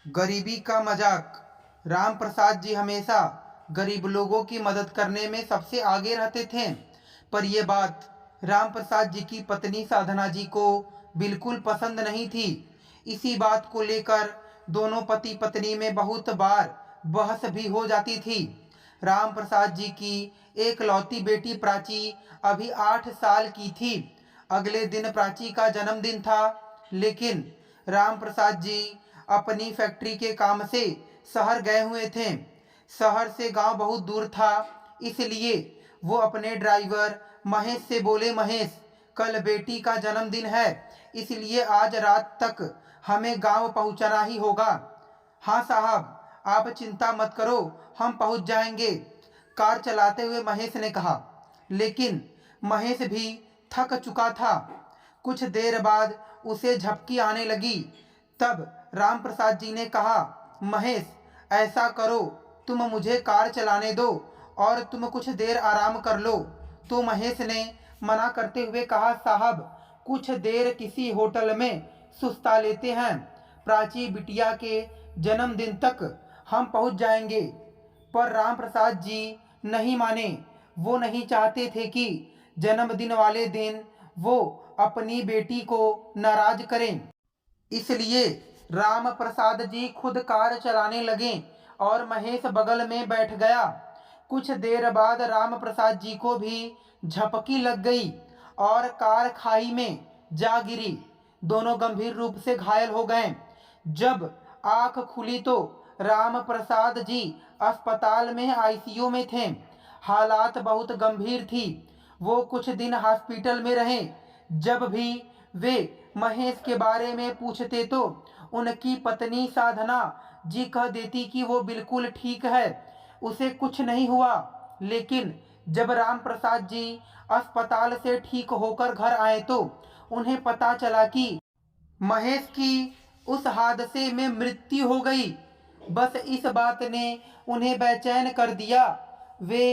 गरीबी का मजाक। राम प्रसाद जी हमेशा गरीब लोगों की मदद करने में सबसे आगे रहते थे, पर यह बात राम प्रसाद जी की पत्नी साधना जी को बिल्कुल पसंद नहीं थी। इसी बात को लेकर दोनों पति पत्नी में बहुत बार बहस भी हो जाती थी। राम प्रसाद जी की एक लौती बेटी प्राची अभी 8 साल की थी। अगले दिन प्राची का जन्मदिन था, लेकिन राम प्रसाद जी अपनी फैक्ट्री के काम से शहर गए हुए थे। शहर से गांव बहुत दूर था, इसलिए वो अपने ड्राइवर महेश से बोले, महेश, कल बेटी का जन्मदिन है, इसलिए आज रात तक हमें गांव पहुंचना ही होगा। हाँ साहब, आप चिंता मत करो, हम पहुंच जाएंगे, कार चलाते हुए महेश ने कहा। लेकिन महेश भी थक चुका था। कुछ देर बाद उसे झपकी आने लगी। तब राम प्रसाद जी ने कहा, महेश, ऐसा करो, तुम मुझे कार चलाने दो और तुम कुछ देर आराम कर लो। तो महेश ने मना करते हुए कहा, साहब, कुछ देर किसी होटल में सुस्ता लेते हैं, प्राची बिटिया के जन्मदिन तक हम पहुंच जाएंगे। पर राम प्रसाद जी नहीं माने। वो नहीं चाहते थे कि जन्मदिन वाले दिन वो अपनी बेटी को नाराज करें। इसलिए राम प्रसाद जी खुद कार चलाने लगे और महेश बगल में बैठ गया। कुछ देर बाद राम प्रसाद जी को भी झपकी लग गई और कार खाई में जा गिरी। दोनों गंभीर रूप से घायल हो गए। जब आंख खुली तो राम प्रसाद जी अस्पताल में आईसीयू में थे। हालात बहुत गंभीर थी। वो कुछ दिन हॉस्पिटल में रहे। जब भी वे महेश के बारे में पूछते तो उनकी पत्नी साधना जी कह देती कि वो बिल्कुल ठीक है, उसे कुछ नहीं हुआ। लेकिन जब राम प्रसाद जी अस्पताल से ठीक होकर घर आए तो उन्हें पता चला कि महेश की उस हादसे में मृत्यु हो गई। बस इस बात ने उन्हें बेचैन कर दिया। वे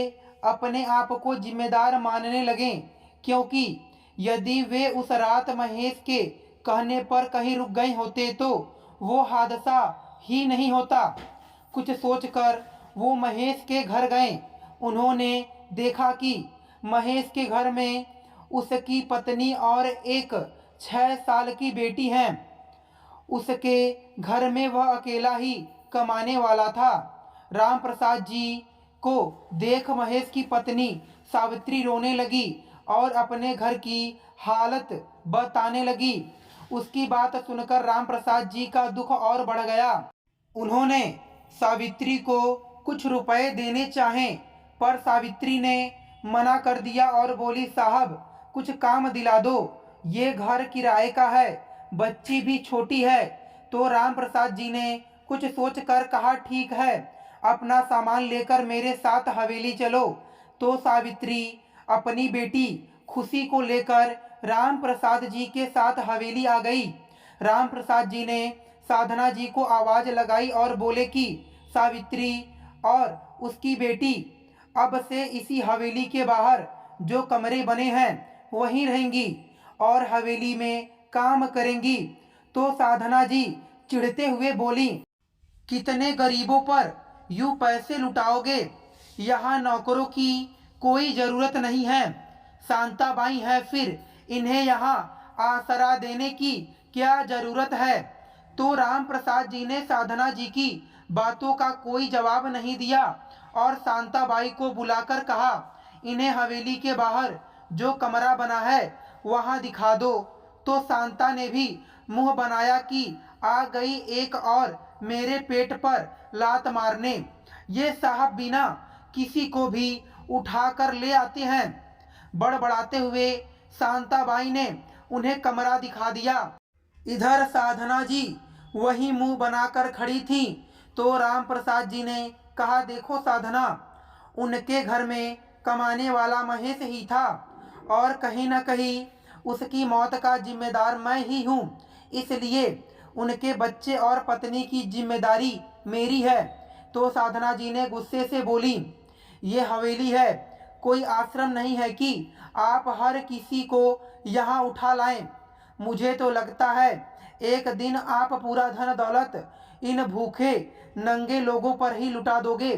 अपने आप को जिम्मेदार मानने लगे, क्योंकि यदि वे उस रात महेश के कहने पर कहीं रुक गए होते तो वो हादसा ही नहीं होता। कुछ सोचकर वो महेश के घर गए। उन्होंने देखा कि महेश के घर में उसकी पत्नी और एक 6 साल की बेटी है। उसके घर में वह अकेला ही कमाने वाला था। राम प्रसाद जी को देख महेश की पत्नी सावित्री रोने लगी और अपने घर की हालत बताने लगी। उसकी बात सुनकर राम प्रसाद जी का दुख और बढ़ गया। उन्होंने सावित्री को कुछ रुपए देने चाहे, पर सावित्री ने मना कर दिया और बोली, साहब, कुछ काम दिला दो, ये घर किराए का है, बच्ची भी छोटी है। तो राम प्रसाद जी ने कुछ सोचकर कहा, ठीक है, अपना सामान लेकर मेरे साथ हवेली चलो। तो सावित्री अपनी बेटी खुशी को लेकर राम प्रसाद जी के साथ हवेली आ गई। राम प्रसाद जी ने साधना जी को आवाज लगाई और बोले कि सावित्री और उसकी बेटी अब से इसी हवेली के बाहर जो कमरे बने हैं वहीं रहेंगी और हवेली में काम करेंगी। तो साधना जी चिढ़ते हुए बोली, कितने गरीबों पर यूं पैसे लुटाओगे? यहाँ नौकरों की कोई जरूरत नहीं है। शांताबाई है, फिर इन्हें यहाँ आसरा देने की क्या जरूरत है? तो राम प्रसाद जी ने साधना जी की बातों का कोई जवाब नहीं दिया और शांताबाई को बुलाकर कहा, इन्हें हवेली के बाहर जो कमरा बना है वहां दिखा दो। तो शांता ने भी मुंह बनाया कि आ गई एक और मेरे पेट पर लात मारने। ये साहब बिना किसी को भी उठा कर ले आते हैं। बड़बड़ाते हुए शांताबाई ने उन्हें कमरा दिखा दिया। इधर साधना जी वही मुंह बनाकर खड़ी थी। तो राम प्रसाद जी ने कहा, देखो साधना, उनके घर में कमाने वाला महेश ही था और कहीं न कहीं उसकी मौत का जिम्मेदार मैं ही हूँ, इसलिए उनके बच्चे और पत्नी की जिम्मेदारी मेरी है। तो साधना जी ने गुस्से से बोली, ये हवेली है, कोई आश्रम नहीं है कि आप हर किसी को यहाँ उठा लाएं। मुझे तो लगता है एक दिन आप पूरा धन दौलत इन भूखे नंगे लोगों पर ही लुटा दोगे।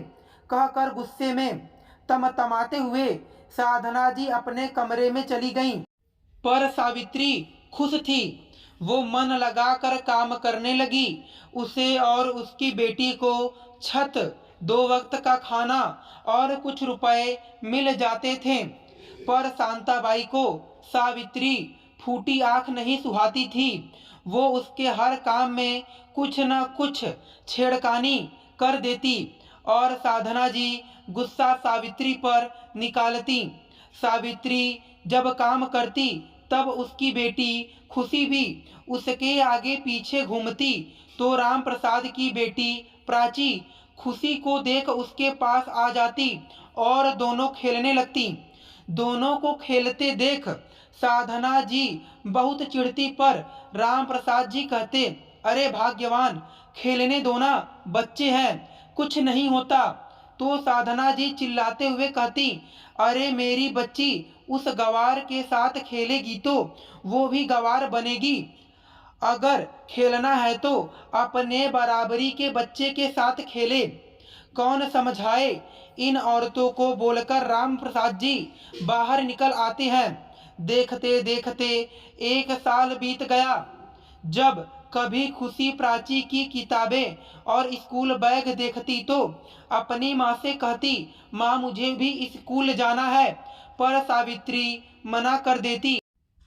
कहकर गुस्से में तमतमाते हुए साधना जी अपने कमरे में चली गईं। पर सावित्री खुश थी। वो मन लगाकर काम करने लगी। उसे और उसकी बेटी को छत, 2 वक्त का खाना और कुछ रुपए मिल जाते थे। पर शांताबाई को सावित्री फूटी आंख नहीं सुहाती थी। वो उसके हर काम में कुछ न कुछ छेड़खानी कर देती और साधना जी गुस्सा सावित्री पर निकालती। सावित्री जब काम करती तब उसकी बेटी खुशी भी उसके आगे पीछे घूमती तो राम प्रसाद की बेटी प्राची खुशी को देख उसके पास आ जाती और दोनों खेलने लगती। दोनों को खेलते देख साधना जी बहुत चिढ़ती, पर राम प्रसाद जी कहते, अरे भाग्यवान, खेलने दो ना, बच्चे हैं, कुछ नहीं होता। तो साधना जी चिल्लाते हुए कहती, अरे मेरी बच्ची उस गवार के साथ खेलेगी तो वो भी गवार बनेगी। अगर खेलना है तो अपने बराबरी के बच्चे के साथ खेले। कौन समझाए। इन औरतों को बोलकर राम प्रसाद जी बाहर निकल आते हैं। देखते देखते 1 साल बीत गया। जब कभी खुशी प्राची की किताबें और स्कूल बैग देखती तो अपनी माँ से कहती, माँ मुझे भी स्कूल जाना है, पर सावित्री मना कर देती।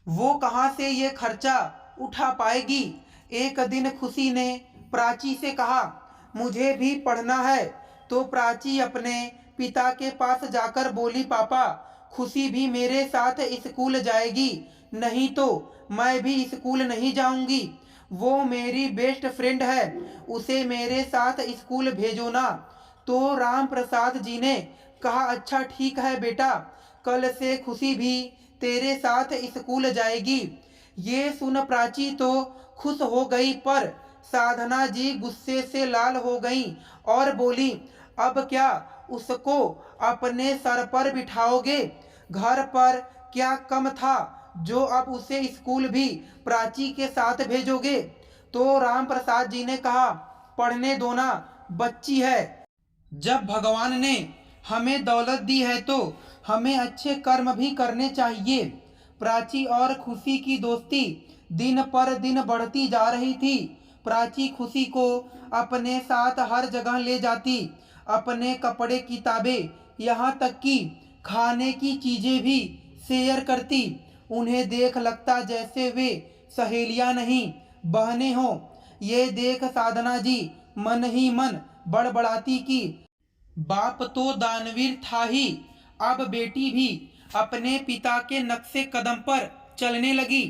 वो कहाँ से ये खर्चा उठा पाएगी। एक दिन खुशी ने प्राची से कहा, मुझे भी पढ़ना है। तो प्राची अपने पिता के पास जाकर बोली, पापा खुशी भी मेरे साथ स्कूल जाएगी, नहीं तो मैं भी स्कूल नहीं जाऊंगी। वो मेरी बेस्ट फ्रेंड है, उसे मेरे साथ स्कूल भेजो ना। तो राम प्रसाद जी ने कहा, अच्छा ठीक है बेटा, कल से खुशी भी तेरे साथ स्कूल जाएगी। ये सुन प्राची तो खुश हो गई, पर साधना जी गुस्से से लाल हो गई और बोली, अब क्या उसको अपने सर पर बिठाओगे। घर पर क्या कम था जो अब उसे स्कूल भी प्राची के साथ भेजोगे। तो राम प्रसाद जी ने कहा, पढ़ने दो ना, बच्ची है। जब भगवान ने हमें दौलत दी है तो हमें अच्छे कर्म भी करने चाहिए। प्राची और खुशी की दोस्ती दिन पर दिन बढ़ती जा रही थी। प्राची खुशी को अपने साथ हर जगह ले जाती, अपने कपड़े, किताबें, यहाँ तक कि खाने की चीजें भी शेयर करती। उन्हें देख लगता जैसे वे सहेलियां नहीं, बहनें हों। ये देख साधना जी मन ही मन बड़बड़ाती कि बाप तो दानवीर था ही, अब बेटी भी अपने पिता के नक्शे कदम पर चलने लगी।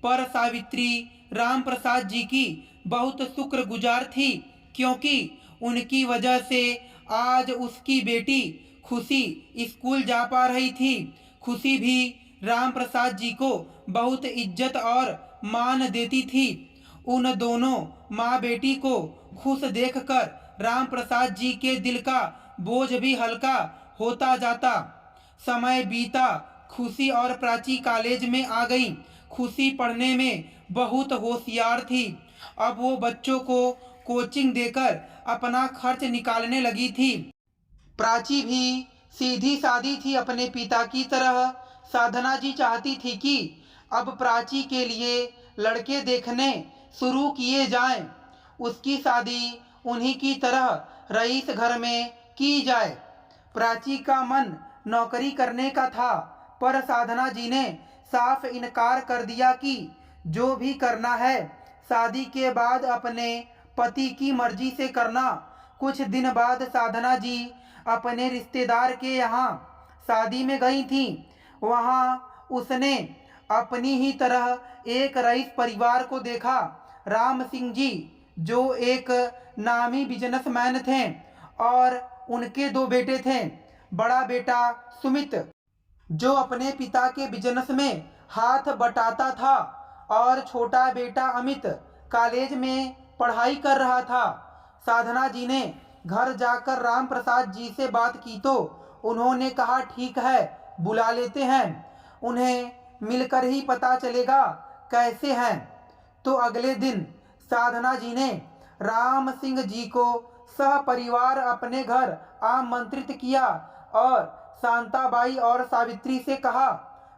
पर सावित्री राम प्रसाद जी की बहुत शुक्रगुजार थी, क्योंकि उनकी वजह से आज उसकी बेटी खुशी स्कूल जा पा रही थी। खुशी भी राम प्रसाद जी को बहुत इज्जत और मान देती थी। उन दोनों माँ बेटी को खुश देखकर राम प्रसाद जी के दिल का बोझ भी हल्का होता जाता। समय बीता, खुशी और प्राची कॉलेज में आ गई। खुशी पढ़ने में बहुत होशियार थी। अब वो बच्चों को कोचिंग देकर अपना खर्च निकालने लगी थी। प्राची भी सीधी सादी थी अपने पिता की तरह। साधना जी चाहती थी कि अब प्राची के लिए लड़के देखने शुरू किए जाएं। उसकी शादी उन्हीं की तरह रईस घर में की जाए। प्राची का मन नौकरी करने का था, पर साधना जी ने साफ इनकार कर दिया कि जो भी करना है शादी के बाद अपने पति की मर्जी से करना। कुछ दिन बाद साधना जी अपने रिश्तेदार के यहाँ शादी में गई थी। वहाँ उसने अपनी ही तरह एक रईस परिवार को देखा। राम सिंह जी जो एक नामी बिजनेसमैन थे और उनके 2 बेटे थे। बड़ा बेटा सुमित जो अपने पिता के बिजनेस में हाथ बटाता था और छोटा बेटा अमित कॉलेज में पढ़ाई कर रहा था। साधना जी ने घर जाकर राम प्रसाद जी से बात की तो उन्होंने कहा, ठीक है, बुला लेते हैं। उन्हें मिलकर ही पता चलेगा कैसे हैं। तो अगले दिन साधना जी ने राम सिंह जी को सहपरिवार अपने घर आमंत्रित किया और शांताबाई और सावित्री से कहा,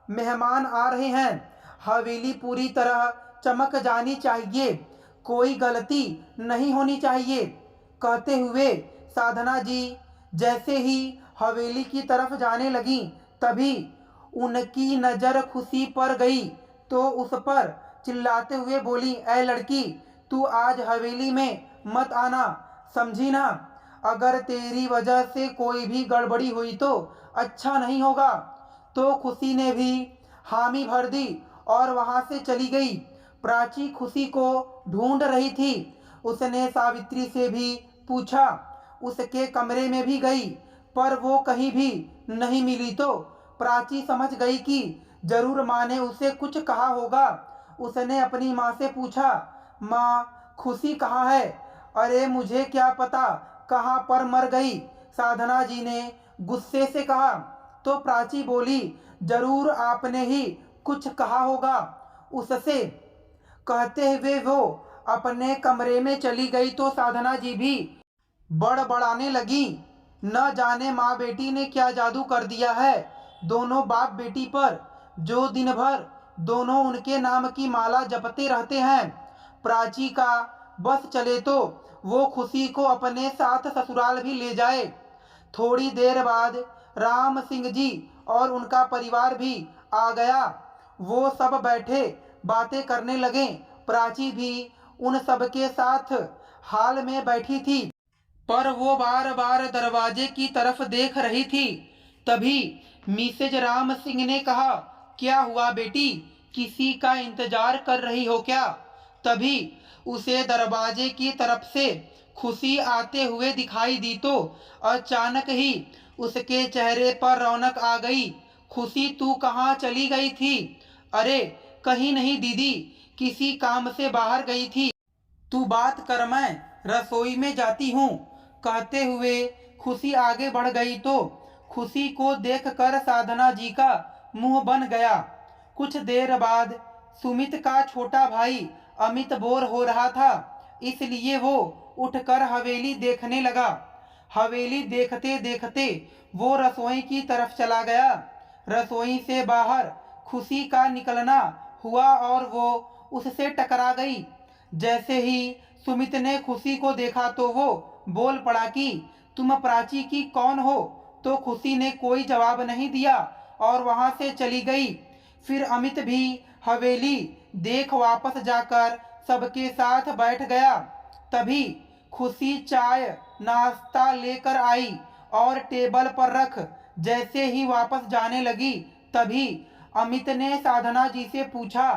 मेहमान आ रहे हैं, हवेली पूरी तरह चमक जानी चाहिए, कोई गलती नहीं होनी चाहिए। कहते हुए साधना जी जैसे ही हवेली की तरफ जाने लगी, तभी उनकी नज़र खुशी पर गई तो उस पर चिल्लाते हुए बोली, ऐ लड़की, तू आज हवेली में मत आना, समझी ना, अगर तेरी वजह से कोई भी गड़बड़ी हुई तो अच्छा नहीं होगा। तो खुशी ने भी हामी भर दी और वहां से चली गई। प्राची खुशी को ढूंढ रही थी। उसने सावित्री से भी पूछा, उसके कमरे में भी गई, पर वो कहीं भी नहीं मिली। तो प्राची समझ गई कि जरूर माँ ने उसे कुछ कहा होगा। उसने अपनी माँ से पूछा, माँ खुशी कहाँ है? अरे मुझे क्या पता कहाँ पर मर गई, साधना जी ने गुस्से से कहा। तो प्राची बोली, जरूर आपने ही कुछ कहा होगा उससे। कहते हुए वो अपने कमरे में चली गई तो साधना जी भी बड़बड़ाने लगी, न जाने माँ बेटी ने क्या जादू कर दिया है दोनों बाप बेटी पर, जो दिन भर दोनों उनके नाम की माला जपते रहते हैं। प्राची का बस चले तो वो खुशी को अपने साथ ससुराल भी ले जाए। थोड़ी देर बाद राम सिंह जी और उनका परिवार भी आ गया। वो सब बैठे बातें करने लगे। प्राची भी उन सब के साथ हाल में बैठी थी, पर वो बार बार दरवाजे की तरफ देख रही थी। तभी मिसेज राम सिंह ने कहा, क्या हुआ बेटी, किसी का इंतजार कर रही हो क्या? तभी उसे दरवाजे की तरफ से खुशी आते हुए दिखाई दी तो अचानक ही उसके चेहरे पर रौनक आ गई। खुशी, तू कहाँ चली गई थी? अरे कहीं नहीं दीदी, किसी काम से बाहर गई थी, तू बात कर, मैं रसोई में जाती हूँ। कहते हुए खुशी आगे बढ़ गई तो खुशी को देखकर साधना जी का मुंह बन गया। कुछ देर बाद सुमित का छोटा भाई अमित बोर हो रहा था, इसलिए वो उठकर हवेली देखने लगा। हवेली देखते देखते वो रसोई की तरफ चला गया। रसोई से बाहर खुशी का निकलना हुआ और वो उससे टकरा गई। जैसे ही सुमित ने खुशी को देखा तो वो बोल पड़ा कि तुम प्राची की कौन हो? तो खुशी ने कोई जवाब नहीं दिया और वहां से चली गई। फिर अमित भी हवेली देख वापस जाकर सबके साथ बैठ गया। तभी खुशी चाय नाश्ता लेकर आई और टेबल पर रख जैसे ही वापस जाने लगी, तभी अमित ने साधना जी से पूछा,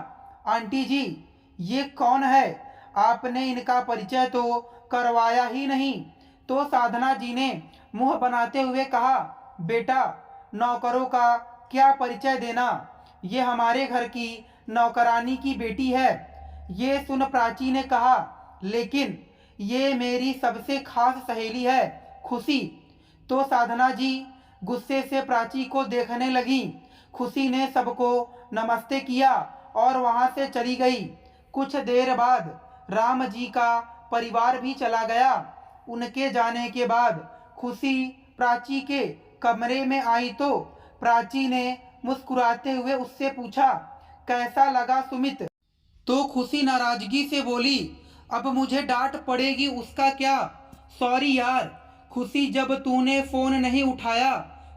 आंटी जी ये कौन है? आपने इनका परिचय तो करवाया ही नहीं। तो साधना जी ने मुंह बनाते हुए कहा, बेटा नौकरों का क्या परिचय देना, ये हमारे घर की नौकरानी की बेटी है। ये सुन प्राची ने कहा, लेकिन ये मेरी सबसे खास सहेली है खुशी। तो साधना जी गुस्से से प्राची को देखने लगी। खुशी ने सबको नमस्ते किया और वहां से चली गई। कुछ देर बाद राम जी का परिवार भी चला गया। उनके जाने के बाद खुशी प्राची के कमरे में आई तो प्राची ने मुस्कुराते हुए उससे पूछा, कैसा लगा सुमित? तो खुशी नाराजगी से बोली, अब मुझे डांट पड़ेगी उसका क्या? सॉरी यार खुशी, जब तूने फोन नहीं उठाया,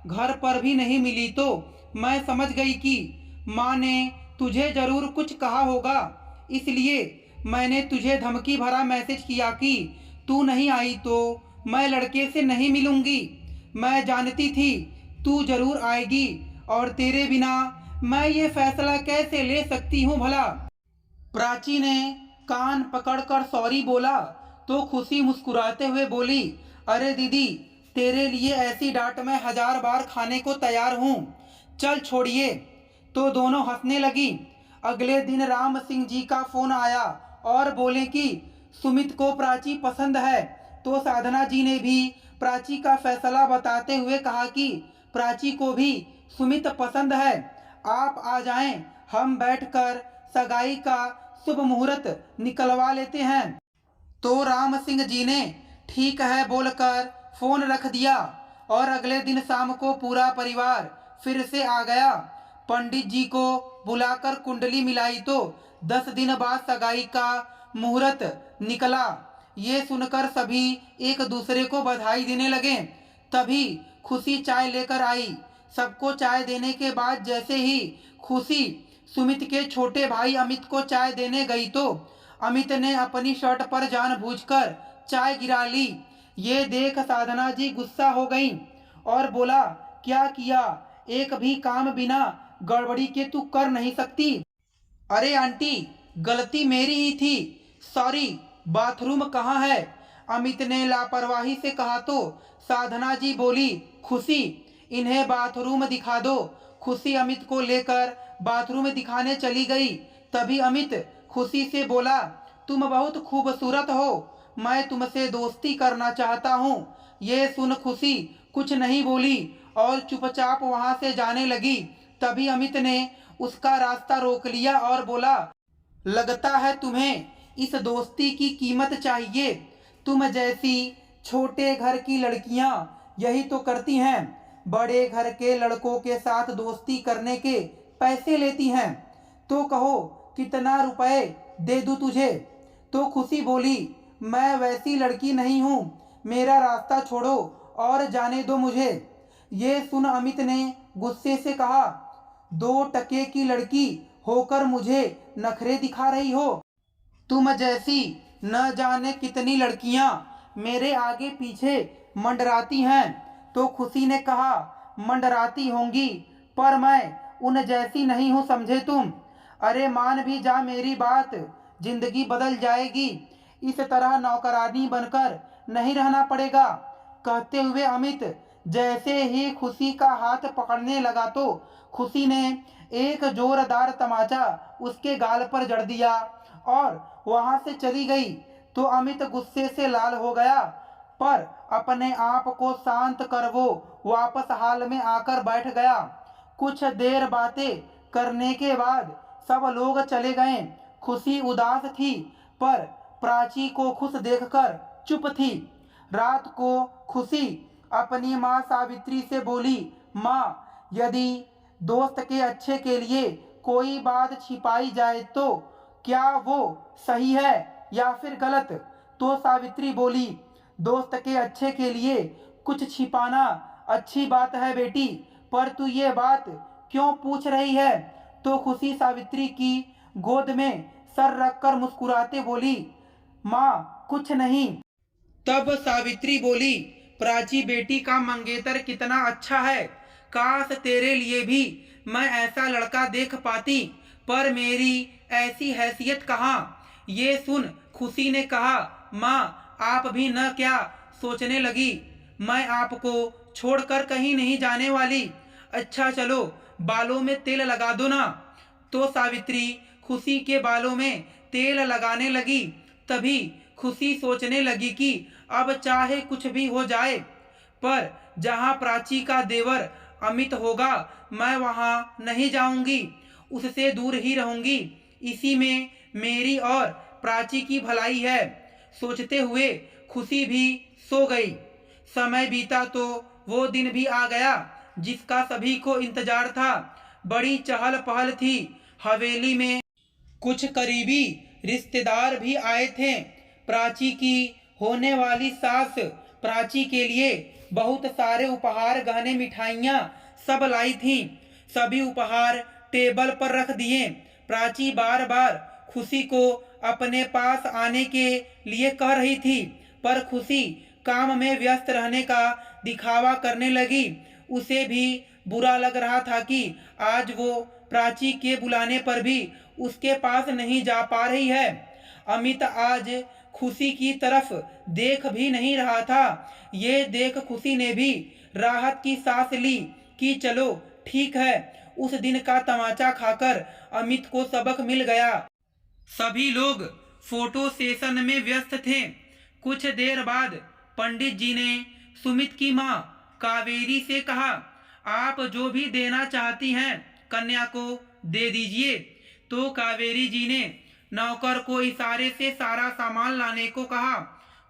घर पर भी नहीं मिली तो मैं समझ गई कि माँ ने तुझे जरूर कुछ कहा होगा, इसलिए मैंने तुझे धमकी भरा मैसेज किया कि तू नहीं आई तो मैं लड़के से नहीं मिलूंगी। मैं जानती थी तू जरूर आएगी और तेरे बिना मैं ये फैसला कैसे ले सकती हूँ भला। प्राची ने कान पकड़कर सॉरी बोला तो खुशी मुस्कुराते हुए बोली, अरे दीदी तेरे लिए ऐसी डांट मैं 1000 बार खाने को तैयार हूँ, चल छोड़िए। तो दोनों हंसने लगी। अगले दिन राम सिंह जी का फोन आया और बोले कि सुमित को प्राची पसंद है। तो साधना जी ने भी प्राची का फैसला बताते हुए कहा कि प्राची को भी सुमित पसंद है, आप आ जाएं, हम बैठकर सगाई का शुभ मुहूर्त निकलवा लेते हैं। तो राम सिंह जी ने ठीक है बोलकर फोन रख दिया और अगले दिन शाम को पूरा परिवार फिर से आ गया। पंडित जी को बुलाकर कुंडली मिलाई तो 10 दिन बाद सगाई का मुहूर्त निकला। ये सुनकर सभी एक दूसरे को बधाई देने लगे। तभी खुशी चाय लेकर आई। सबको चाय देने के बाद जैसे ही खुशी सुमित के छोटे भाई अमित को चाय देने गई तो अमित ने अपनी शर्ट पर जानबूझकर चाय गिरा ली। ये देख साधना जी गुस्सा हो गईं और बोला, क्या किया? एक भी काम बिना गड़बड़ी के तू कर नहीं सकती? अरे आंटी, गलती मेरी ही थी, सॉरी। बाथरूम कहाँ है? अमित ने लापरवाही से कहा तो साधना जी बोली, खुशी इन्हें बाथरूम दिखा दो। खुशी अमित को लेकर बाथरूम दिखाने चली गई। तभी अमित खुशी से बोला, तुम बहुत खूबसूरत हो, मैं तुमसे दोस्ती करना चाहता हूँ। ये सुन खुशी कुछ नहीं बोली और चुपचाप वहाँ से जाने लगी। तभी अमित ने उसका रास्ता रोक लिया और बोला, लगता है तुम्हें इस दोस्ती की कीमत चाहिए। तुम जैसी छोटे घर की लड़कियां यही तो करती हैं, बड़े घर के लड़कों के साथ दोस्ती करने के पैसे लेती हैं। तो कहो कितना रुपए दे दूं तुझे? तो खुशी बोली, मैं वैसी लड़की नहीं हूँ, मेरा रास्ता छोड़ो और जाने दो मुझे। ये सुन अमित ने गुस्से से कहा, 2 टके की लड़की होकर मुझे नखरे दिखा रही हो? तुम जैसी न जाने कितनी लड़कियां मेरे आगे पीछे मंडराती हैं। तो खुशी ने कहा, मंडराती होंगी पर मैं उन जैसी नहीं हूँ, समझे तुम? अरे मान भी जा मेरी बात, जिंदगी बदल जाएगी। इस तरह नौकरानी बनकर नहीं रहना पड़ेगा। कहते हुए अमित जैसे ही खुशी का हाथ पकड़ने लगा तो खुशी ने एक जोरदार तमाचा उसके गाल पर जड़ दिया और वहां से चली गई। तो अमित गुस्से से लाल हो गया, पर अपने आप को शांत कर वो वापस हाल में आकर बैठ गया। कुछ देर बातें करने के बाद सब लोग चले गए। खुशी उदास थी पर प्राची को खुश देखकर चुप थी। रात को खुशी अपनी माँ सावित्री से बोली, माँ, यदि दोस्त के अच्छे के लिए कोई बात छिपाई जाए तो क्या वो सही है या फिर गलत? तो सावित्री बोली, दोस्त के अच्छे के लिए कुछ छिपाना अच्छी बात है बेटी, पर तू ये बात क्यों पूछ रही है? तो खुशी सावित्री की गोद में सर रखकर मुस्कुराते बोली, माँ कुछ नहीं। तब सावित्री बोली, प्राची बेटी का मंगेतर कितना अच्छा है, काश तेरे लिए भी मैं ऐसा लड़का देख पाती, पर मेरी ऐसी हैसियत कहाँ। ये सुन खुशी ने कहा, माँ आप भी न क्या सोचने लगी, मैं आपको छोड़कर कहीं नहीं जाने वाली। अच्छा चलो बालों में तेल लगा दो ना। तो सावित्री खुशी के बालों में तेल लगाने लगी। तभी खुशी सोचने लगी कि अब चाहे कुछ भी हो जाए, पर जहाँ प्राची का देवर अमित होगा मैं वहाँ नहीं जाऊंगी, उससे दूर ही रहूंगी। इसी में मेरी और प्राची की भलाई है। सोचते हुए खुशी भी सो गई। समय बीता तो वो दिन भी आ गया जिसका सभी को इंतजार था। बड़ी चहल पहल थी। हवेली में कुछ करीबी रिश्तेदार भी आए थे। प्राची की होने वाली सास प्राची के लिए बहुत सारे उपहार, गहने, मिठाइयाँ सब लाई थी। सभी उपहार टेबल पर रख दिए। प्राची बार बार खुशी को अपने पास आने के लिए कह रही थी, पर खुशी काम में व्यस्त रहने का दिखावा करने लगी। उसे भी बुरा लग रहा था कि आज वो प्राची के बुलाने पर भी उसके पास नहीं जा पा रही है। अमित आज खुशी की तरफ देख भी नहीं रहा था। ये देख खुशी ने भी राहत की सांस ली कि चलो ठीक है, उस दिन का तमाचा खाकर अमित को सबक मिल गया। सभी लोग फोटो सेशन में व्यस्त थे। कुछ देर बाद पंडित जी ने सुमित की माँ कावेरी से कहा, आप जो भी देना चाहती हैं कन्या को दे दीजिए। तो कावेरी जी ने नौकर को इशारे से सारा सामान लाने को कहा।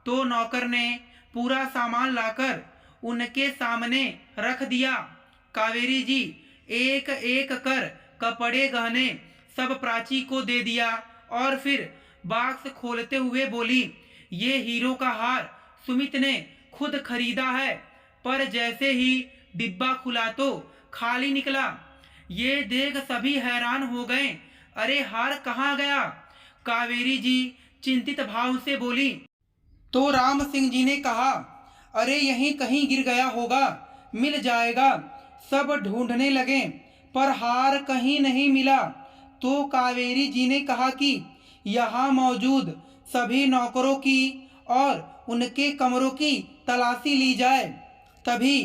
तो नौकर ने पूरा सामान लाकर उनके सामने रख दिया। कावेरी जी एक एक कर कपड़े गहने सब प्राची को दे दिया और फिर बॉक्स खोलते हुए बोली, ये हीरो का हार सुमित ने खुद खरीदा है। पर जैसे ही डिब्बा खुला तो खाली निकला। ये देख सभी हैरान हो गए। अरे हार कहाँ गया? कावेरी जी चिंतित भाव से बोली। तो राम सिंह जी ने कहा, अरे यहीं कहीं गिर गया होगा, मिल जाएगा। सब ढूंढने लगे पर हार कहीं नहीं मिला। तो कावेरी जी ने कहा कि यहाँ मौजूद सभी नौकरों की और उनके कमरों की तलाशी ली जाए। तभी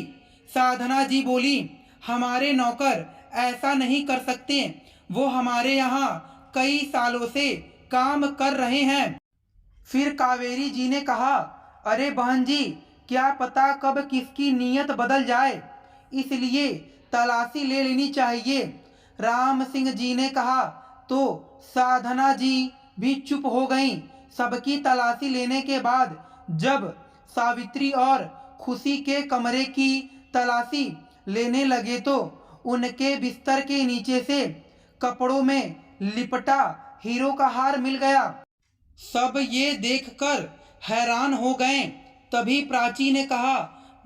साधना जी बोली, हमारे नौकर ऐसा नहीं कर सकते, वो हमारे यहाँ कई सालों से काम कर रहे हैं। फिर कावेरी जी ने कहा, अरे बहन जी, क्या पता कब किसकी नीयत बदल जाए, इसलिए तलाशी ले लेनी चाहिए। राम सिंह जी ने कहा तो साधना जी भी चुप हो गईं। सबकी तलाशी लेने के बाद जब सावित्री और खुशी के कमरे की तलाशी लेने लगे तो उनके बिस्तर के नीचे से कपड़ों में लिपटा हीरो का हार मिल गया। सब ये देखकर हैरान हो गए। तभी प्राची ने कहा,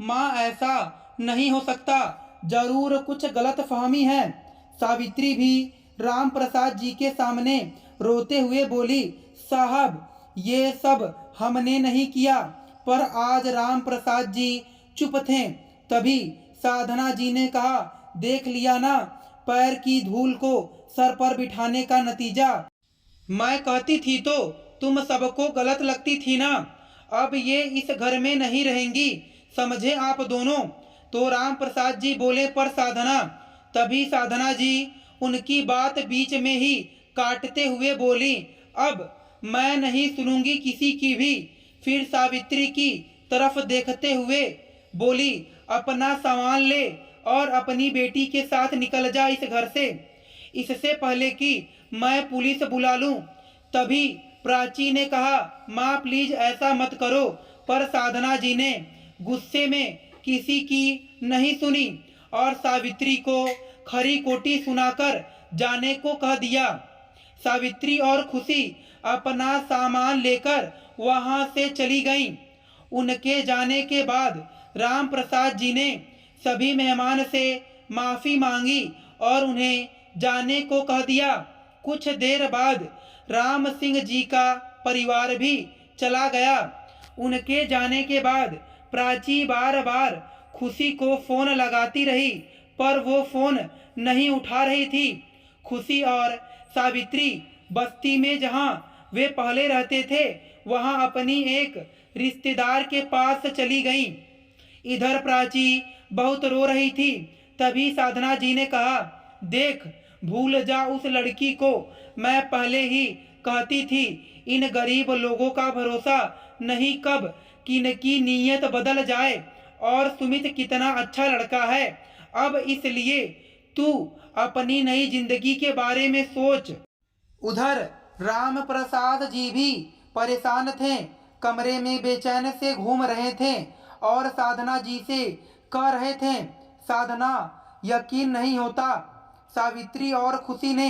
माँ ऐसा नहीं हो सकता, जरूर कुछ गलतफहमी है। सावित्री भी राम प्रसाद जी के सामने रोते हुए बोली, साहब ये सब हमने नहीं किया। पर आज राम प्रसाद जी चुप थे। तभी साधना जी ने कहा, देख लिया ना, पैर की धूल को सर पर बिठाने का नतीजा। मैं कहती थी तो तुम सबको गलत लगती थी ना। अब ये इस घर में नहीं रहेंगी, समझे आप दोनों। तो राम प्रसाद जी बोले, पर साधना। तभी साधना जी उनकी बात बीच में ही काटते हुए बोली, अब मैं नहीं सुनूंगी किसी की भी। फिर सावित्री की तरफ देखते हुए बोली, अपना सामान ले और अपनी बेटी के साथ निकल जा इस घर से, इससे पहले कि मैं पुलिस बुला लूं। तभी प्राची ने कहा, माँ प्लीज ऐसा मत करो। पर साधना जी ने गुस्से में किसी की नहीं सुनी और सावित्री को खरी खोटी सुनाकर जाने को कह दिया। सावित्री और खुशी अपना सामान लेकर वहां से चली गईं। उनके जाने के बाद राम प्रसाद जी ने सभी मेहमान से माफी मांगी और उन्हें जाने को कह दिया। कुछ देर बाद राम सिंह जी का परिवार भी चला गया। उनके जाने के बाद प्राची बार बार खुशी को फोन लगाती रही, पर वो फोन नहीं उठा रही थी। खुशी और सावित्री बस्ती में जहां वे पहले रहते थे वहां अपनी एक रिश्तेदार के पास चली गईं। इधर प्राची बहुत रो रही थी। तभी साधना जी ने कहा, देख भूल जा उस लड़की को, मैं पहले ही कहती थी इन गरीब लोगों का भरोसा नहीं, कब किनकी नीयत बदल जाए। और सुमित कितना अच्छा लड़का है। अब इसलिए तू अपनी नई जिंदगी के बारे में सोच। उधर राम प्रसाद जी भी परेशान थे, कमरे में बेचैन से घूम रहे थे और साधना जी से कह रहे थे, साधना यकीन नहीं होता सावित्री और खुशी ने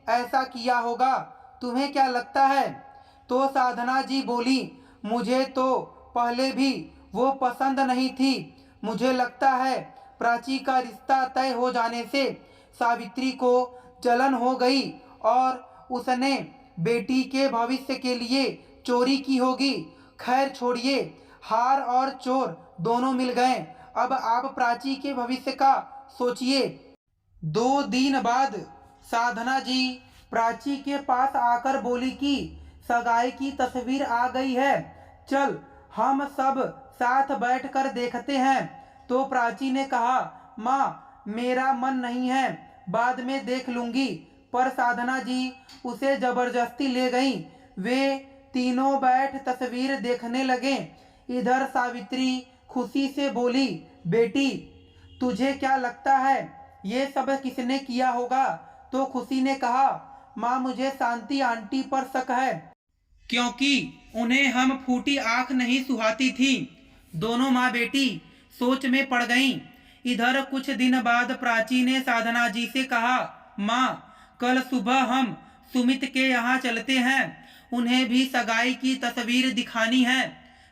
ऐसा किया होगा, तुम्हें क्या लगता है? तो साधना जी बोली, मुझे तो पहले भी वो पसंद नहीं थी। मुझे लगता है प्राची का रिश्ता तय हो जाने से सावित्री को जलन हो गई और उसने बेटी के भविष्य के लिए चोरी की होगी। खैर छोड़िए, हार और चोर दोनों मिल गए। अब आप प्राची के भविष्य का सोचिए। 2 दिन बाद साधना जी प्राची के पास आकर बोली कि सगाई की तस्वीर आ गई है, चल हम सब साथ बैठकर देखते हैं। तो प्राची ने कहा, माँ मेरा मन नहीं है, बाद में देख लूंगी। पर साधना जी उसे जबरदस्ती ले गईं। वे तीनों बैठ तस्वीर देखने लगे। इधर सावित्री खुशी से बोली, बेटी तुझे क्या लगता है ये सब किसने किया होगा? तो खुशी ने कहा, माँ मुझे शांति आंटी पर शक है, क्योंकि उन्हें हम फूटी आंख नहीं सुहाती थी। दोनों माँ बेटी सोच में पड़ गईं। इधर कुछ दिन बाद प्राची ने साधना जी से कहा, माँ कल सुबह हम सुमित के यहाँ चलते हैं, उन्हें भी सगाई की तस्वीर दिखानी है।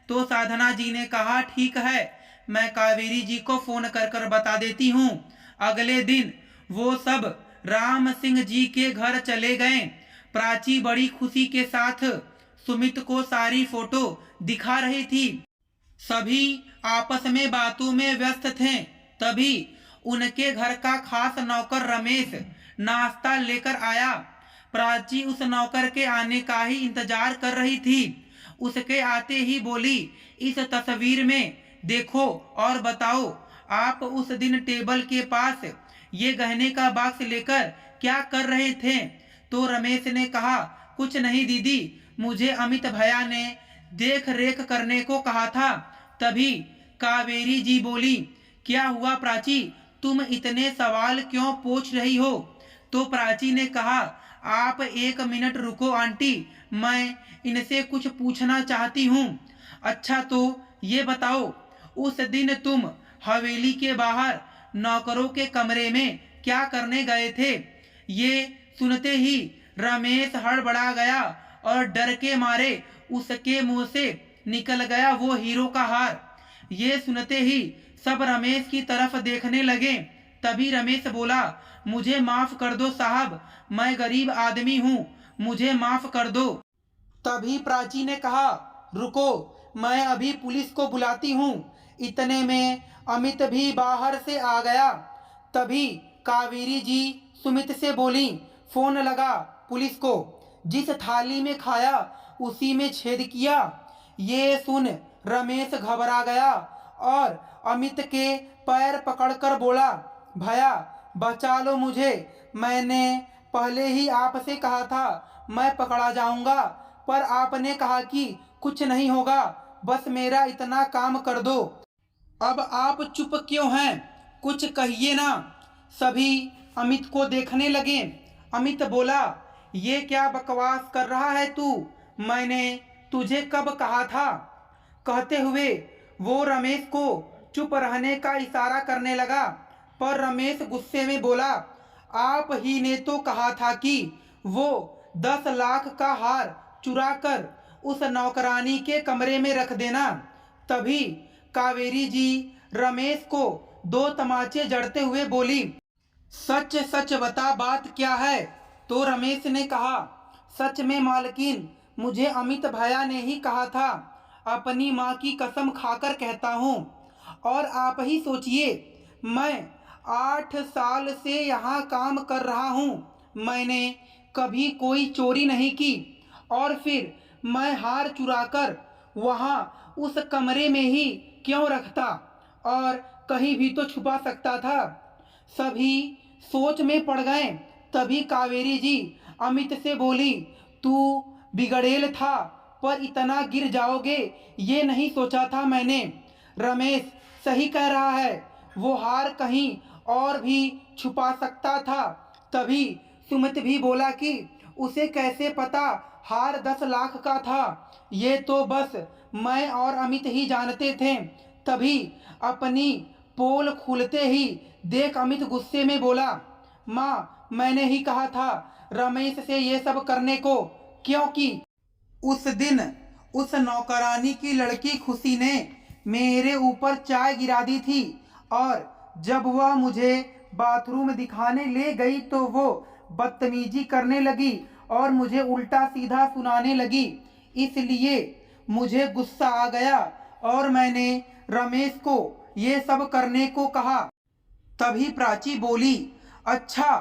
तो साधना जी ने कहा, ठीक है, मैं कावेरी जी को फोन कर बता देती हूँ। अगले दिन वो सब राम सिंह जी के घर चले गए। प्राची बड़ी खुशी के साथ सुमित को सारी फोटो दिखा रही थी। सभी आपस में बातों में व्यस्त थे। तभी उनके घर का खास नौकर रमेश नाश्ता लेकर आया। प्राची उस नौकर के आने का ही इंतजार कर रही थी। उसके आते ही बोली, इस तस्वीर में देखो और बताओ, आप उस दिन टेबल के पास ये गहने का बॉक्स लेकर क्या कर रहे थे? तो रमेश ने कहा, कुछ नहीं दीदी, मुझे अमित भैया ने देख रेख करने को कहा था। तभी कावेरी जी बोली, क्या हुआ प्राची, तुम इतने सवाल क्यों पूछ रही हो? तो प्राची ने कहा, आप 1 मिनट रुको आंटी, मैं इनसे कुछ पूछना चाहती हूँ। अच्छा तो ये बताओ, उस दिन तुम हवेली के बाहर नौकरों के कमरे में क्या करने गए थे? ये सुनते ही रमेश हड़बड़ा गया और डर के मारे उसके मुंह से निकल गया वो हीरो का हार। ये सुनते ही सब रमेश की तरफ देखने लगे। तभी रमेश बोला, मुझे माफ कर दो साहब, मैं गरीब आदमी हूँ, मुझे माफ कर दो। तभी प्राची ने कहा, रुको, मैं अभी पुलिस को बुलाती हूँ। इतने में अमित भी बाहर से आ गया। तभी कावेरी जी सुमित से बोली, फोन लगा पुलिस को, जिस थाली में खाया उसी में छेद किया। ये सुन रमेश घबरा गया और अमित के पैर पकड़कर बोला, भैया बचा लो मुझे, मैंने पहले ही आपसे कहा था मैं पकड़ा जाऊंगा, पर आपने कहा कि कुछ नहीं होगा, बस मेरा इतना काम कर दो। अब आप चुप क्यों हैं, कुछ कहिए ना। सभी अमित को देखने लगे। अमित बोला, ये क्या बकवास कर रहा है तू, मैंने तुझे कब कहा था? कहते हुए वो रमेश को चुप रहने का इशारा करने लगा। पर रमेश गुस्से में बोला, आप ही ने तो कहा था कि वो 10 लाख का हार चुरा कर उस नौकरानी के कमरे में रख देना। तभी कावेरी जी रमेश को 2 तमाचे जड़ते हुए बोली, सच सच बता, बात क्या है? तो रमेश ने कहा, सच में मालकिन, मुझे अमित भैया ने ही कहा था, अपनी माँ की कसम खाकर कहता हूँ। और आप ही सोचिए, मैं 8 साल से यहाँ काम कर रहा हूँ, मैंने कभी कोई चोरी नहीं की, और फिर मैं हार चुराकर वहाँ उस कमरे में ही क्यों रखता, और कहीं भी तो छुपा सकता था। सभी सोच में पड़ गए। तभी कावेरी जी अमित से बोली, तू बिगड़ेल था, पर इतना गिर जाओगे ये नहीं सोचा था मैंने। रमेश सही कह रहा है, वो हार कहीं और भी छुपा सकता था। तभी सुमित भी बोला कि उसे कैसे पता हार 10 लाख का था, ये तो बस मैं और अमित ही जानते थे। तभी अपनी पोल खुलते ही देख अमित गुस्से में बोला, माँ मैंने ही कहा था रमेश से ये सब करने को, क्योंकि उस दिन उस नौकरानी की लड़की खुशी ने मेरे ऊपर चाय गिरा दी थी, और जब वह मुझे बाथरूम दिखाने ले गई तो वो बदतमीजी करने लगी और मुझे उल्टा सीधा सुनाने लगी। इसलिए मुझे गुस्सा आ गया और मैंने रमेश को ये सब करने को कहा। तभी प्राची बोली, अच्छा,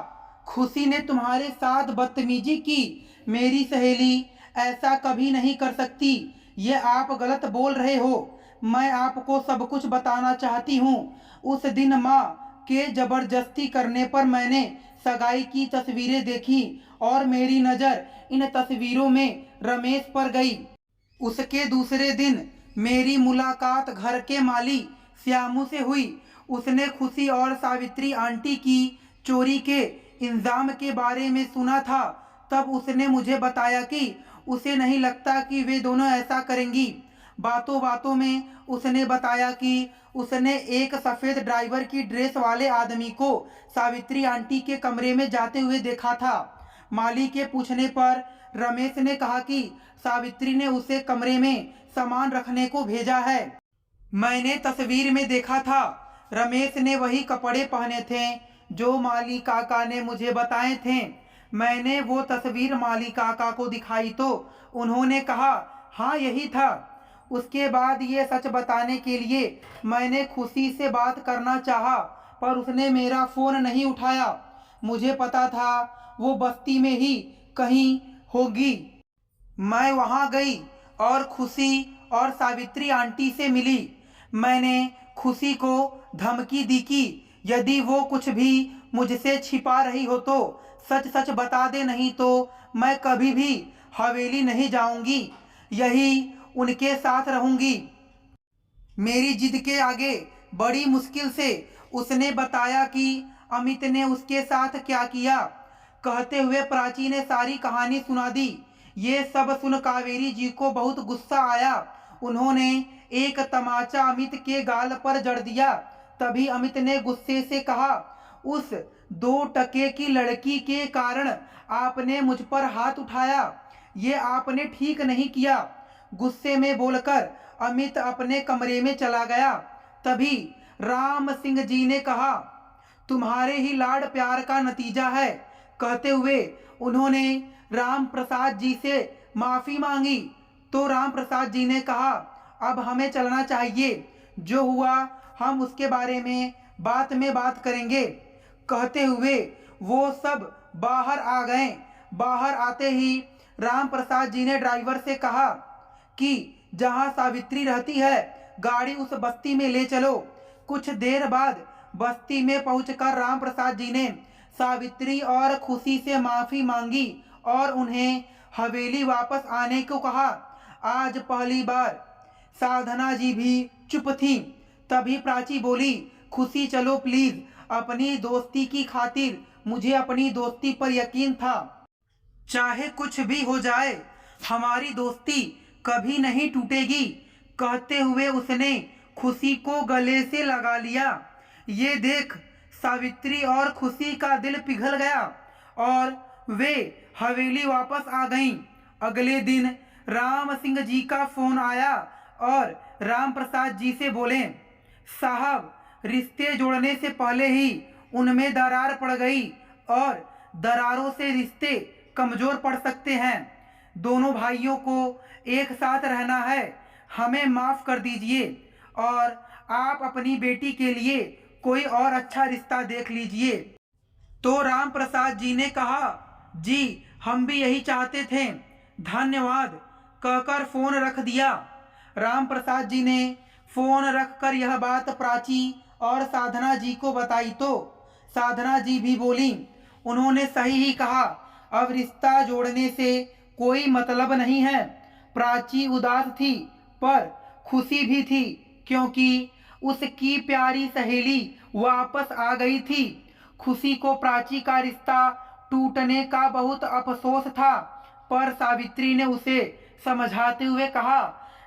खुशी ने तुम्हारे साथ बदतमीजी की? मेरी सहेली ऐसा कभी नहीं कर सकती, ये आप गलत बोल रहे हो। मैं आपको सब कुछ बताना चाहती हूँ। उस दिन माँ के जबरदस्ती करने पर मैंने सगाई की तस्वीरें देखी और मेरी नज़र इन तस्वीरों में रमेश पर गई। उसके दूसरे दिन मेरी मुलाकात घर के माली श्यामू से हुई। उसने खुशी और सावित्री आंटी की चोरी के इल्जाम के बारे में सुना था, तब उसने मुझे बताया कि उसे नहीं लगता कि वे दोनों ऐसा करेंगी। बातों बातों में उसने बताया कि उसने एक सफ़ेद ड्राइवर की ड्रेस वाले आदमी को सावित्री आंटी के कमरे में जाते हुए देखा था। माली के पूछने पर रमेश ने कहा कि सावित्री ने उसे कमरे में सामान रखने को भेजा है। मैंने तस्वीर में देखा था, रमेश ने वही कपड़े पहने थे जो माली काका ने मुझे बताए थे। मैंने वो तस्वीर माली काका को दिखाई तो उन्होंने कहा हाँ यही था। उसके बाद ये सच बताने के लिए मैंने खुशी से बात करना चाहा, पर उसने मेरा फ़ोन नहीं उठाया। मुझे पता था वो बस्ती में ही कहीं होगी। मैं वहाँ गई और खुशी और सावित्री आंटी से मिली। मैंने खुशी को धमकी दी कि यदि वो कुछ भी मुझसे छिपा रही हो तो सच सच बता दे, नहीं तो मैं कभी भी हवेली नहीं जाऊंगी, यही उनके साथ रहूंगी। मेरी जिद के आगे बड़ी मुश्किल से उसने बताया कि अमित ने उसके साथ क्या किया। कहते हुए प्राची ने सारी कहानी सुना दी। ये सब सुन कावेरी जी को बहुत गुस्सा आया। उन्होंने एक तमाचा अमित के गाल पर जड़ दिया। तभी अमित ने गुस्से से कहा, उस 2 टके की लड़की के कारण आपने मुझ पर हाथ उठाया, ये आपने ठीक नहीं किया। गुस्से में बोलकर अमित अपने कमरे में चला गया। तभी राम सिंह जी ने कहा, तुम्हारे ही लाड प्यार का नतीजा है। कहते हुए उन्होंने राम प्रसाद जी से माफ़ी मांगी। तो राम प्रसाद जी ने कहा, अब हमें चलना चाहिए, जो हुआ हम उसके बारे में बात करेंगे। कहते हुए वो सब बाहर आ गए। बाहर आते ही राम प्रसाद जी ने ड्राइवर से कहा कि जहां सावित्री रहती है गाड़ी उस बस्ती में ले चलो। कुछ देर बाद बस्ती में पहुंचकर राम प्रसाद जी ने सावित्री और खुशी से माफ़ी मांगी और उन्हें हवेली वापस आने को कहा। आज पहली बार साधना जी भी चुप थी। तभी प्राची बोली, खुशी चलो प्लीज़, अपनी दोस्ती की खातिर मुझे अपनी दोस्ती पर यकीन था। चाहे कुछ भी हो जाए हमारी दोस्ती कभी नहीं टूटेगी। कहते हुए उसने खुशी को गले से लगा लिया। ये देख सावित्री और खुशी का दिल पिघल गया और वे हवेली वापस आ गईं। अगले दिन राम सिंह जी का फोन आया और राम प्रसाद जी से बोले, साहब रिश्ते जोड़ने से पहले ही उनमें दरार पड़ गई और दरारों से रिश्ते कमज़ोर पड़ सकते हैं। दोनों भाइयों को एक साथ रहना है, हमें माफ़ कर दीजिए और आप अपनी बेटी के लिए कोई और अच्छा रिश्ता देख लीजिए। तो राम प्रसाद जी ने कहा, जी हम भी यही चाहते थे, धन्यवाद कहकर फ़ोन रख दिया। राम प्रसाद जी ने फ़ोन रखकर यह बात प्राची और साधना जी को बताई तो साधना जी भी बोली, उन्होंने सही ही कहा, अब रिश्ता जोड़ने से कोई मतलब नहीं है। प्राची उदास थी पर खुशी भी थी, क्योंकि उसकी प्यारी सहेली वापस आ गई थी। खुशी को प्राची का रिश्ता टूटने का बहुत अफसोस था, पर सावित्री ने उसे समझाते हुए कहा,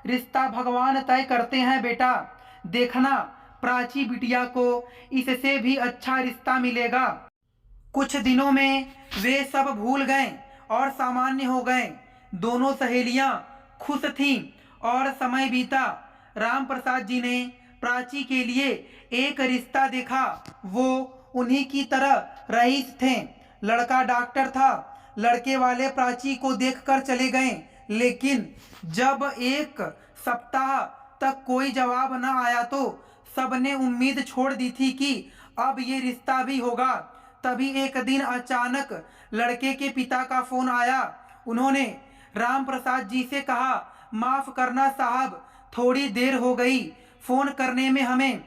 रिश्ता भगवान तय करते हैं बेटा, देखना प्राची बिटिया को इससे भी अच्छा रिश्ता मिलेगा। कुछ दिनों में वे सब भूल गए और सामान्य हो गए। दोनों सहेलियां खुश थीं और समय बीता। राम प्रसाद जी ने प्राची के लिए एक रिश्ता देखा। वो उन्हीं की तरह रईस थे। लड़का डॉक्टर था। लड़के वाले प्राची को देखकर चले गए, लेकिन जब एक सप्ताह तक कोई जवाब न आया तो सबने उम्मीद छोड़ दी थी कि अब ये रिश्ता भी होगा। तभी एक दिन अचानक लड़के के पिता का फोन आया। उन्होंने राम प्रसाद जी से कहा, माफ़ करना साहब, थोड़ी देर हो गई, फ़ोन करने में हमें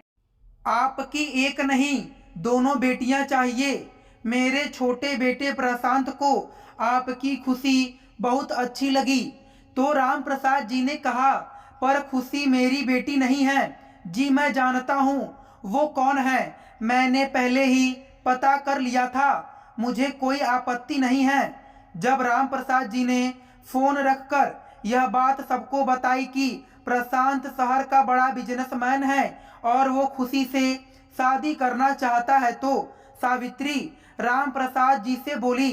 आपकी एक नहीं दोनों बेटियां चाहिए। मेरे छोटे बेटे प्रशांत को आपकी खुशी बहुत अच्छी लगी। तो राम प्रसाद जी ने कहा, पर खुशी मेरी बेटी नहीं है। जी मैं जानता हूँ वो कौन है, मैंने पहले ही पता कर लिया था, मुझे कोई आपत्ति नहीं है। जब राम प्रसाद जी ने फोन रखकर यह बात सबको बताई कि प्रशांत शहर का बड़ा बिजनेसमैन है और वो खुशी से शादी करना चाहता है, तो सावित्री राम प्रसाद जी से बोली,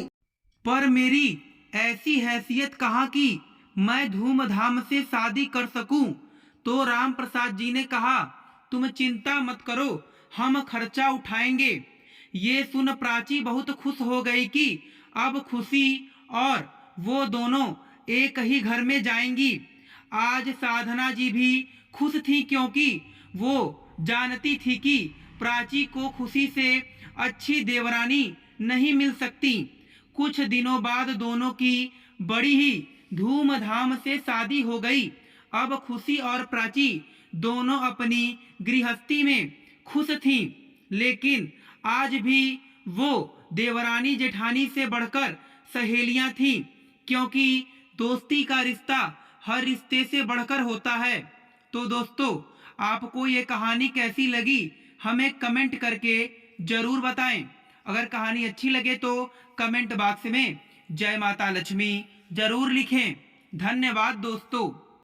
पर मेरी ऐसी हैसियत कहाँ की मैं धूमधाम से शादी कर सकूं। तो राम प्रसाद जी ने कहा, तुम चिंता मत करो, हम खर्चा उठाएंगे। ये सुन प्राची बहुत खुश हो गई कि अब खुशी और वो दोनों एक ही घर में जाएंगी। आज साधना जी भी खुश थी क्योंकि वो जानती थी कि प्राची को खुशी से अच्छी देवरानी नहीं मिल सकती। कुछ दिनों बाद दोनों की बड़ी ही धूमधाम से शादी हो गई। अब खुशी और प्राची दोनों अपनी गृहस्थी में खुश थीं, लेकिन आज भी वो देवरानी जेठानी से बढ़कर सहेलियां थीं, क्योंकि दोस्ती का रिश्ता हर रिश्ते से बढ़कर होता है। तो दोस्तों, आपको ये कहानी कैसी लगी हमें कमेंट करके जरूर बताएं। अगर कहानी अच्छी लगे तो कमेंट बॉक्स में जय माता लक्ष्मी जरूर लिखें। धन्यवाद दोस्तों।